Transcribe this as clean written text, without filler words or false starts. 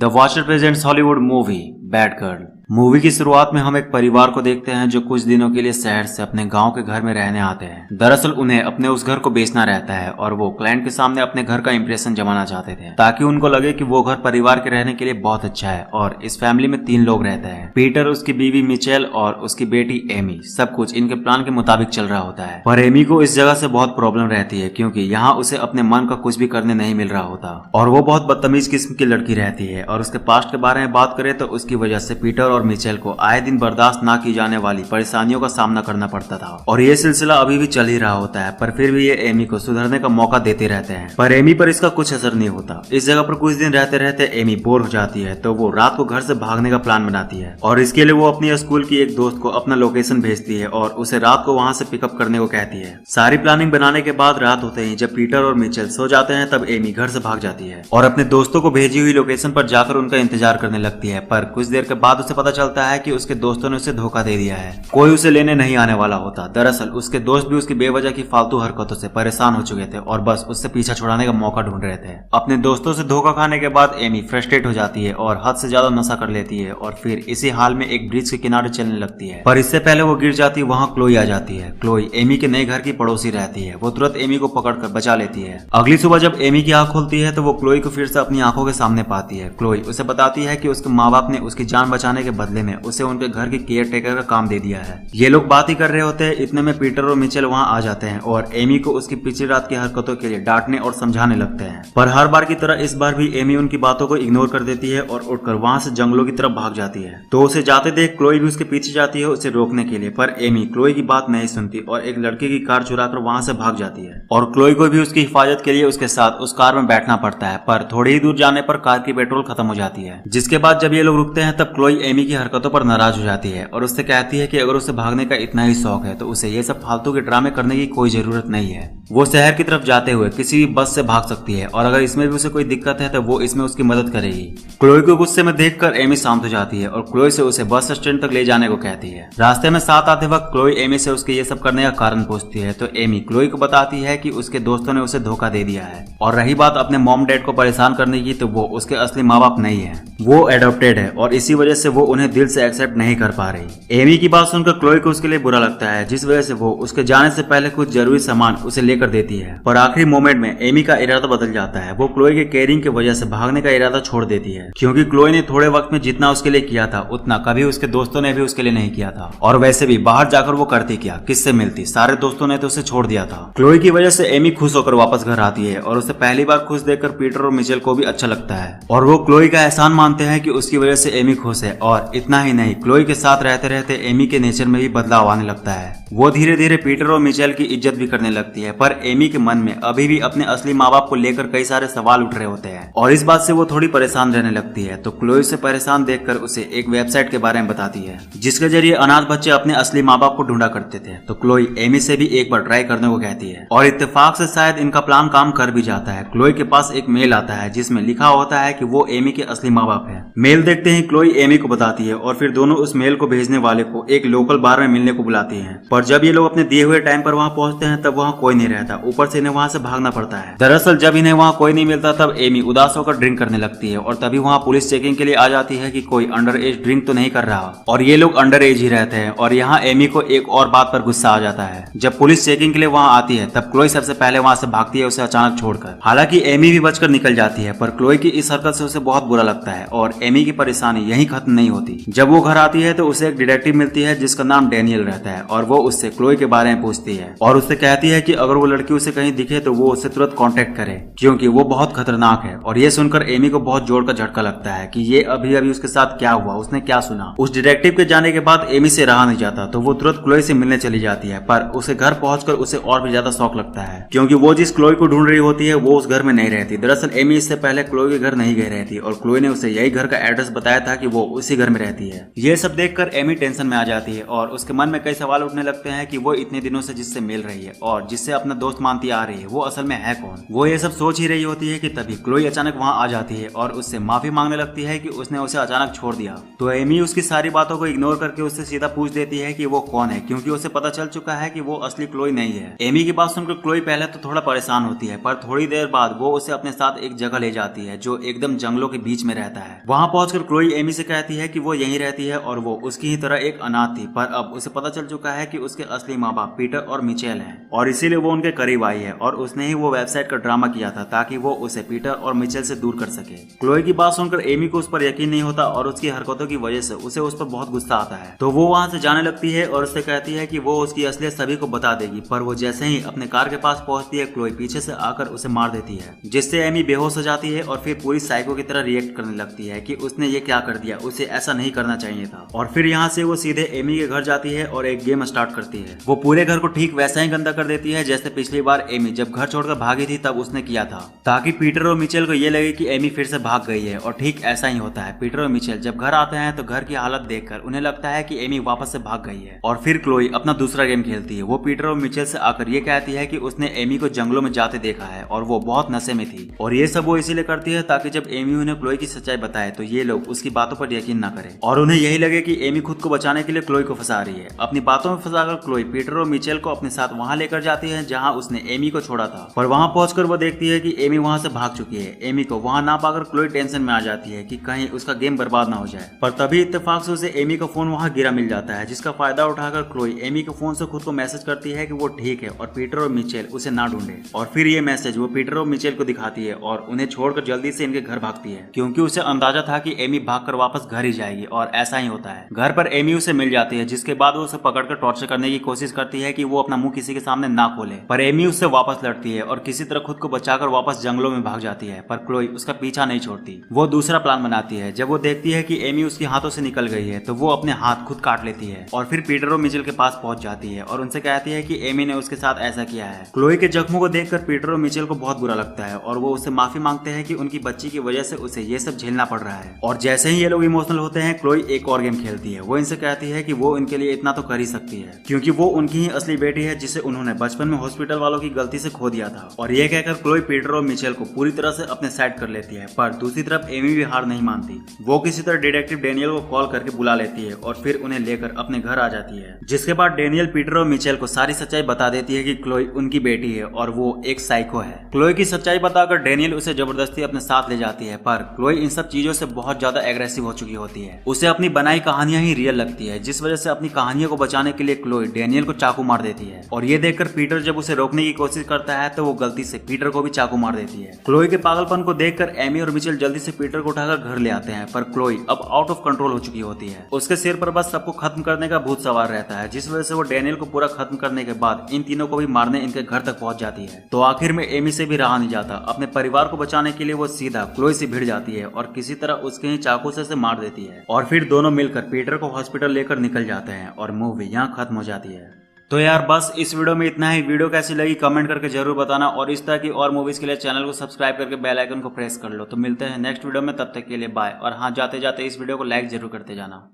The watcher presents Hollywood movie bad girl. Movie की शुरुआत में हम एक परिवार को देखते हैं जो कुछ दिनों के लिए शहर से अपने गांव के घर में रहने आते हैं। दरअसल उन्हें अपने उस घर को बेचना रहता है और वो क्लाइंट के सामने अपने घर का इंप्रेशन जमाना चाहते थे ताकि उनको लगे कि वो घर परिवार के रहने के लिए बहुत अच्छा है। और इस फैमिली में 3 लोग रहते हैं, पीटर, उसकी बीवी मिचेल और उसकी बेटी एमी। सब कुछ इनके प्लान के मुताबिक चल रहा होता है, पर एमी को इस जगह से बहुत प्रॉब्लम रहती है क्योंकि यहाँ उसे अपने मन का कुछ भी करने नहीं मिल रहा होता और वो बहुत बदतमीज किस्म की लड़की रहती है। और उसके पास्ट के बारे में बात करें तो उसकी वजह से पीटर और मिचेल को आए दिन बर्दाश्त ना की जाने वाली परेशानियों का सामना करना पड़ता था और ये सिलसिला अभी भी चल ही रहा होता है। पर फिर भी ये एमी को सुधरने का मौका देते रहते हैं, पर एमी पर इसका कुछ असर नहीं होता। इस जगह पर कुछ दिन रहते रहते एमी बोर हो जाती है तो वो रात को घर से भागने का प्लान बनाती है और इसके लिए वो अपनी स्कूल की एक दोस्त को अपना लोकेशन भेजती है और उसे रात को वहाँ से पिकअप करने को कहती है। सारी प्लानिंग बनाने के बाद रात होते ही जब पीटर और मिचेल सो जाते हैं तब एमी घर से भाग जाती है और अपने दोस्तों को भेजी हुई लोकेशन पर जाकर उनका इंतजार करने लगती है। पर कुछ देर के बाद उसे पता चलता है कि उसके दोस्तों ने उसे धोखा दे दिया है, कोई उसे लेने नहीं आने वाला होता। दरअसल उसके दोस्त भी उसकी बेवजह की फालतू हरकतों से परेशान हो चुके थे और बस उससे पीछा छुड़ाने का मौका ढूंढ रहे थे। अपने दोस्तों से धोखा खाने के बाद एमी फ्रस्ट्रेट हो जाती है और हद से ज्यादा नशा कर लेती है और फिर इसी हाल में एक ब्रिज के किनारे चलने लगती है। पर इससे पहले वो गिर जाती है, वहाँ क्लोई आ जाती है। क्लोई एमी के नए घर की पड़ोसी रहती है, वो तुरंत एमी को पकड़कर बचा लेती है। अगली सुबह जब एमी की आंख खुलती है तो वो क्लोई को फिर से अपनी आंखों के सामने पाती है। क्लोई उसे बताती है कि उसके माँ बाप ने उसकी जान बचाने के बदले में उसे उनके घर की केयर टेकर का काम दे दिया है। ये लोग बात ही कर रहे होते हैं, इतने में पीटर और मिचेल वहाँ आ जाते हैं और एमी को उसकी पिछली रात की हरकतों के लिए डांटने और समझाने लगते हैं। पर हर बार की तरह इस बार भी एमी उनकी बातों को इग्नोर कर देती है और उठकर वहाँ से जंगलों की तरफ भाग जाती है। तो उसे जाते देख क्लोई भी उसके पीछे जाती है उसे रोकने के लिए, पर एमी क्लोई की बात नहीं सुनती और एक लड़के की कार चुराकर वहाँ से भाग जाती है और क्लोई को भी उसकी हिफाजत के लिए उसके साथ उस कार में बैठना पड़ता है। पर थोड़ी ही दूर जाने पर कार की पेट्रोल खत्म हो जाती है, जिसके बाद जब ये लोग रुकते हैं तब क्लोई एमी की हरकतों पर नाराज हो जाती है और उससे कहती है कि अगर उसे भागने का इतना ही शौक है तो उसे ये सब फालतू के ड्रामे करने की कोई जरूरत नहीं है। वो शहर की तरफ जाते हुए किसी भी बस से भाग सकती है और अगर इसमें भी उसे कोई दिक्कत है तो वो इसमें उसकी मदद करेगी। क्लोई को गुस्से में देखकर एमी शांत हो जाती है और क्लोई से उसे बस स्टैंड तक ले जाने को कहती है। रास्ते में साथ आते वक्त क्लोई एमी से उसके ये सब करने का कारण पूछती है तो एमी क्लोई को बताती है कि उसके दोस्तों ने उसे धोखा दे दिया है और रही बात अपने मॉम डैड को परेशान करने की तो वो उसके असली माँ बाप नहीं है, वो एडॉप्टेड है और इसी वजह से वो उन्हें दिल से एक्सेप्ट नहीं कर पा रही। एमी की बात सुनकर क्लोई को उसके लिए बुरा लगता है, जिस वजह से वो उसके जाने से पहले कुछ जरूरी सामान उसे लेकर देती है। पर आखिरी मोमेंट में एमी का इरादा बदल जाता है, वो क्लोई के केयरिंग की वजह से भागने का इरादा छोड़ देती है क्योंकि क्लोई ने थोड़े वक्त में जितना उसके लिए किया था उतना कभी उसके दोस्तों ने भी उसके लिए नहीं किया था। और वैसे भी बाहर जाकर वो करती क्या, किससे मिलती, सारे दोस्तों ने तो उसे छोड़ दिया था। क्लोई की वजह से एमी खुश होकर वापस घर आती है और उसे पहली बार खुश देखकर पीटर और मिचेल को भी अच्छा लगता है और वो क्लोई का एहसान मानते हैं कि उसकी वजह से एमी खुश है। और इतना ही नहीं, क्लोई के साथ रहते रहते एमी के नेचर में भी बदलाव आने लगता है, वो धीरे धीरे पीटर और मिचेल की इज्जत भी करने लगती है। पर एमी के मन में अभी भी अपने असली माँ बाप को लेकर कई सारे सवाल उठ रहे होते हैं और इस बात से वो थोड़ी परेशान रहने लगती है। तो क्लोई से परेशान देखकर उसे एक वेबसाइट के बारे में बताती है जिसके जरिए अनाथ बच्चे अपने असली माँ बाप को ढूंढा करते थे। तो क्लोई एमी से भी एक बार ट्राई करने को कहती है और इत्तेफाक से शायद इनका प्लान काम कर भी जाता है। क्लोई के पास एक मेल आता है जिसमें लिखा होता है कि वो एमी के असली माँ बाप है। मेल देखते ही क्लोई एमी को बताती है और फिर दोनों उस मेल को भेजने वाले को एक लोकल बार में मिलने को बुलाती हैं। पर जब ये लोग अपने दिए हुए टाइम पर वहाँ पहुँचते हैं तब वहाँ कोई नहीं रहता, ऊपर से इन्हें वहाँ से भागना पड़ता है। दरअसल जब इन्हें वहाँ कोई नहीं मिलता तब एमी उदास होकर ड्रिंक करने लगती है और तभी वहाँ पुलिस चेकिंग के लिए आ जाती है कि कोई अंडर एज ड्रिंक तो नहीं कर रहा और ये लोग अंडर एज ही रहते हैं। और यहाँ एमी को एक और बात पर गुस्सा आ जाता है, जब पुलिस चेकिंग के लिए वहाँ आती है तब क्लोई सबसे पहले वहाँ से भागती है उसे अचानक छोड़कर। हालांकि एमी भी बचकर निकल जाती है पर क्लोई की इस हरकत से उसे बहुत बुरा लगता है और एमी की परेशानी यहीं खत्म नहीं होती। जब वो घर आती है तो उसे एक डिटेक्टिव मिलती है जिसका नाम डैनियल रहता है और वो उससे क्लोई के बारे में पूछती है और उससे कहती है कि अगर वो लड़की उसे कहीं दिखे तो वो उससे तुरंत कांटेक्ट करे क्योंकि वो बहुत खतरनाक है। और ये सुनकर एमी को बहुत जोर का झटका लगता है कि ये अभी अभी उसके साथ क्या हुआ, उसने क्या सुना। उस डिटेक्टिव के जाने के बाद एमी से रहा नहीं जाता तो वो तुरंत क्लोई से मिलने चली जाती है, पर उसे घर पहुंचकर उसे और भी ज्यादा शौक लगता है क्योंकि वो जिस क्लोई को ढूंढ रही होती है वो उस घर में नहीं रहती। दरअसल एमी इससे पहले क्लोई के घर नहीं गई रहती और क्लोई ने उसे यही घर का एड्रेस बताया था कि वो उसी घर घर में रहती है। ये सब देखकर एमी टेंशन में आ जाती है और उसके मन में कई सवाल उठने लगते हैं कि वो इतने दिनों से जिससे मिल रही है और जिससे अपना दोस्त मानती आ रही है वो असल में है कौन। वो ये सब सोच ही रही होती है कि तभी क्लोई अचानक वहाँ आ जाती है और उससे माफी मांगने लगती है कि उसने उसे अचानक छोड़ दिया। तो एमी उसकी सारी बातों को इग्नोर करके उससे सीधा पूछ देती है कि वो कौन है, क्योंकि उसे पता चल चुका है कि वो असली क्लोई नहीं है। एमी की बात सुनकर क्लोई पहले तो थोड़ा परेशान होती है, पर थोड़ी देर बाद वो उसे अपने साथ एक जगह ले जाती है जो एकदम जंगलों के बीच में रहता है। वहाँ पहुंचकर क्लोई एमी से कहती है कि वो यहीं रहती है और वो उसकी ही तरह एक अनाथ थी, पर अब उसे पता चल चुका है कि उसके असली माँ बाप पीटर और मिचेल हैं और इसीलिए वो उनके करीब आई है और उसने ही वो वेबसाइट का ड्रामा किया था ताकि वो उसे पीटर और मिचेल से दूर कर सके। क्लोई की बात सुनकर एमी को उस पर यकीन नहीं होता और उसकी हरकतों की वजह से उसे उस पर बहुत गुस्सा आता है। तो वो वहाँ से जाने लगती है और उससे कहती है कि वो उसकी असलियत सभी को बता देगी, पर वो जैसे ही अपने कार के पास पहुंचती है क्लोई पीछे से आकर उसे मार देती है, जिससे एमी बेहोश हो जाती है और फिर पूरी साइको की तरह रिएक्ट करने लगती है कि उसने ये क्या कर दिया, उसे ऐसा नहीं करना चाहिए था। और फिर यहाँ से वो सीधे एमी के घर जाती है और एक गेम स्टार्ट करती है। वो पूरे घर को ठीक वैसा ही गंदा कर देती है जैसे पिछली बार एमी जब घर छोड़कर भागी थी तब उसने किया था, ताकि पीटर और मिचेल को ये लगे कि एमी फिर से भाग गई है। और ठीक ऐसा ही होता है। पीटर और मिचेल जब घर आते हैं तो घर की हालत देखकर उन्हें लगता है कि एमी वापस से भाग गई है। और फिर क्लोई अपना दूसरा गेम खेलती है। वो पीटर और मिचेल से आकर ये कहती है कि उसने एमी को जंगलों में जाते देखा है और वो बहुत नशे में थी, और ये सब वो इसीलिए करती है ताकि जब एमी उन्हें क्लोई की सच्चाई बताए तो ये लोग उसकी बातों पर यकीन न करें और उन्हें यही लगे कि एमी खुद को बचाने के लिए क्लोई को फंसा रही है। अपनी बातों में फंसाकर क्लोई पीटर और मिचेल को अपने साथ वहां लेकर जाती है जहां उसने एमी को छोड़ा था, पर वहां पहुंचकर वो देखती है कि एमी वहां से भाग चुकी है। एमी को वहां ना पाकर क्लोई टेंशन में आ जाती है कि कहीं उसका गेम बर्बाद ना हो जाए, पर तभी इत्तेफाक से उसे एमी का फोन वहां गिरा मिल जाता है, जिसका फायदा उठाकर क्लोई एमी के फोन से खुद को मैसेज करती है कि वो ठीक है और पीटर और मिचेल उसे ना ढूंढे। और फिर ये मैसेज वो पीटर और मिचेल को दिखाती है और उन्हें छोड़कर जल्दी से इनके घर भागती है, क्योंकि उसे अंदाजा था कि एमी भागकर वापस घर ही जाएगी। और ऐसा ही होता है। घर पर एमी उसे मिल जाती है, जिसके बाद वो उसे पकड़कर टॉर्चर करने की कोशिश करती है कि वो अपना मुंह किसी के सामने ना खोले, पर एमी उससे वापस लड़ती है और किसी तरह खुद को बचाकर वापस जंगलों में भाग जाती है। पर क्लोई उसका पीछा नहीं छोड़ती। वो दूसरा प्लान बनाती है। जब वो देखती है कि एमी उसके हाथों से निकल गई है तो वो अपने हाथ खुद काट लेती है और फिर पीटर और मिचेल के पास पहुंच जाती है और उनसे कहती है कि एमी ने उसके साथ ऐसा किया है। क्लोई के जख्मों को देखकर पीटर और मिचेल को बहुत बुरा लगता है और वो उससे माफी मांगते हैं कि उनकी बच्ची की वजह से उसे ये सब झेलना पड़ रहा है। और जैसे ही ये लोग इमोशनल होते हैं क्लोई एक और गेम खेलती है। वो इनसे कहती है कि वो इनके लिए इतना तो कर ही सकती है, क्योंकि वो उनकी ही असली बेटी है जिसे उन्होंने बचपन में हॉस्पिटल वालों की गलती से खो दिया था। और ये कहकर क्लोई पीटर और मिचेल को पूरी तरह से अपने साइड कर लेती है, पर दूसरी तरफ एमी भी हार नहीं मानती। वो किसी तरह डिटेक्टिव डेनियल को कॉल करके बुला लेती है और फिर उन्हें लेकर अपने घर आ जाती है, जिसके बाद डेनियल पीटर और मिचेल को सारी सच्चाई बता देती है कि क्लोई उनकी बेटी है और वो एक साइको है। क्लोई की सच्चाई बताकर डेनियल उसे जबरदस्ती अपने साथ ले जाती है, पर क्लोई इन सब चीजों से बहुत ज्यादा एग्रेसिव हो चुकी होती है। उसे अपनी बनाई कहानियां ही रियल लगती है, जिस वजह से अपनी कहानियों को बचाने के लिए क्लोई डेनियल को चाकू मार देती है। और ये देखकर पीटर जब उसे रोकने की कोशिश करता है तो वो गलती से पीटर को भी चाकू मार देती है। क्लोई के पागलपन को देखकर एमी और मिचेल जल्दी से पीटर को उठाकर घर ले आते हैं, पर क्लोई अब आउट ऑफ कंट्रोल हो चुकी होती है। उसके सिर पर बस सबको खत्म करने का भूत सवार रहता है, जिस वजह से वो डेनियल को पूरा खत्म करने के बाद इन तीनों को भी मारने इनके घर तक पहुंच जाती है। तो आखिर में एमी से भी रहा नहीं जाता। अपने परिवार को बचाने के लिए वो सीधा क्लोई से भिड़ जाती है और किसी तरह उसके ही चाकू से मार देती है। और फिर दोनों मिलकर पीटर को हॉस्पिटल लेकर निकल जाते हैं और मूवी यहाँ खत्म हो जाती है। तो यार बस इस वीडियो में इतना ही। वीडियो कैसी लगी कमेंट करके जरूर बताना और इस तरह की और मूवीज के लिए चैनल को सब्सक्राइब करके बेल आइकन को प्रेस कर लो। तो मिलते हैं नेक्स्ट वीडियो में, तब तक के लिए बाय। और हाँ, जाते जाते इस वीडियो को लाइक जरूर करते जाना।